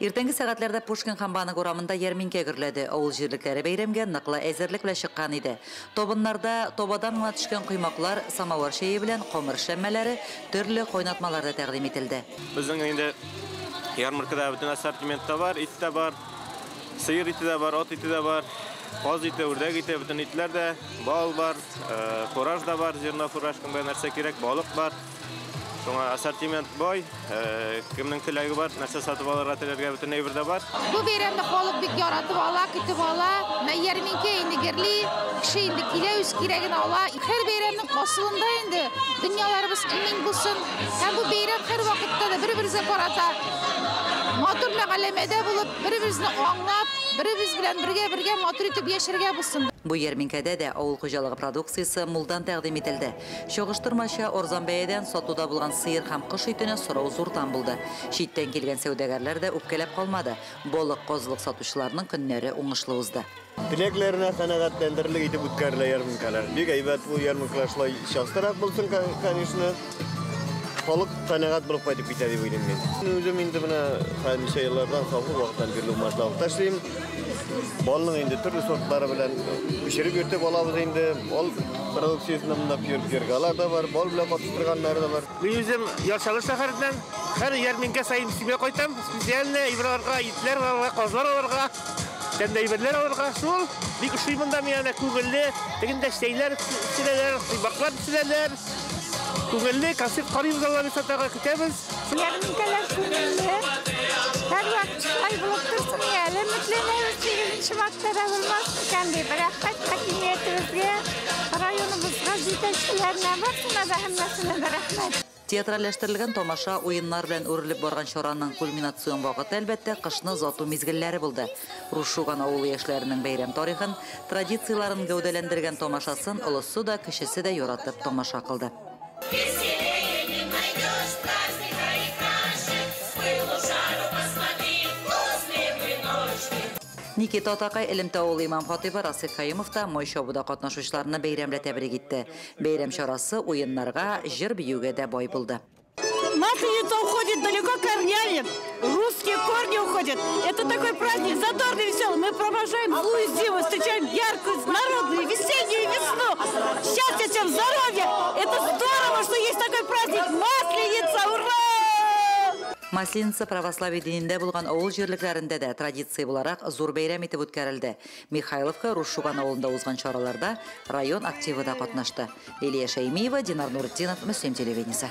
Иртенги сәгатьләрдә Пушкин хамбаны урамында ярминкә гөрләде. Авыл җирлекләре бәйрәмгә ныклы әзерлек белән чыккан иде. Тобыннарда тобадан гына төшкән коймаклар, самовар шәйе белән комыр шәммәләре, төрле кайнатмалар да тәкъдим ителде. Безнең инде ярмаркада бүтән ассортимент та бар, ит тә бар, сыер ите дә бар, ат ите дә бар, каз ите, үрдәк ите, бүтән итләр дә, бал бар, фураж да бар, зерно фураж кандай нәрсә кирәк, балык бар. Шуңа ассортимент бай, кемнең теләге бар, нәрсә сатып алырга теләргә бүтән әйбер дә бар. Бу бәйрәмдә халык бик яратып ала, көтеп ала. Ярминкә инде герли, кеше инде килә үз кирәген ала. Һәр бәйрәмнең асылында инде дөньяларыбыз имин булсын. Һәм бу бәйрәм һәр вакытта да бер-берсен карата матур мәгълүмәдә булып, бер-берсен аңлап, бер-берс белән бергә матур итеп яшәргә булсын. Бу ярминкәдә дә авыл хуҗалыгы продукциясе мулдан тәкъдим ителде. Чагыштырмача арзан бәядән сатуда булган сыер һәм кош итенә сорау зурдан булды. Читтән килгән сәүдәгәрләр дә үпкәләп калмады. Балык, козлык сатучыларның көннәре уңышлы узды. Теләкләренә канәгатьләндерерлек итеп үткәрелә ярминкалар. Бик әйбәт бу ярминкалар шулай шастырак булсын, конечно. Халык канәгать булып кайтып китә дип уйлыйм мин. Үзем инде менә хәмишә еллардан салкын вакыттан бирле машлап ташлыйм. Балның инде төрле сортлары белән пешереп йөртеп алабыз инде. Ал продукциясында монда пьергалар да бар, бал белән катыштырганнар да бар. Мин үзем Яршалы шәһәреннән һәр ярминкә саен сибә кайтам. Специально ибраларга, итләр алырга, казлар алырга, тәндәйберләр алырга. Шул бик ошый монда миңа күңелле, тегендә шәйләр силәләр, баклар силәләр. Күңелле концерт карыйбыз Аллаһы сатага көтәбез. Ярминкәләр күңелле. Һәр вакыт шулай булып торсын. Үмитләнәбез, 8 марттада булмас икән дип. Рәхмәт хакимиятебезгә, районыбызга, җитәкчеләренә, барсына да һәммәсенә дә рәхмәт. Театральләштерелгән тамаша, уеннар белән үрелеп барган чараның кульминацион вакыты әлбәттә кышны зату мизгелләре булды. Рушуган авыл яшьләренең бәйрәм тарихын, традицияларын гәүдәләндергән тамашасын олысы да, кешесе дә яратып тамаша кылды. Никита Атакай Элемтә авылы имам хатыйбы Расих Хаимов та май чабуда катнашучыларны бәйрәмлә тәбрик итте. Бәйрәм чарасы уеннарга, җыр биюгә дә бай булды. Масленица уходит далеко корнями, русские корни уходят. Это такой праздник задорный, веселый. Мы провожаем злую зиму, встречаем яркую, народную, весеннюю весну. Счастья всем, здоровья! Это здорово, что есть такой праздник. Масленица, ура! Масленица православие динендә булган авыл җирлекләрендә дә традиция буларак зур бәйрәм итеп үткәрелде. Михайловка, Рушуган авылында узган чараларда район активы да катнашты. Лилия Шәймиева, Динар Нуретдинов, Мөслим телевидениесе.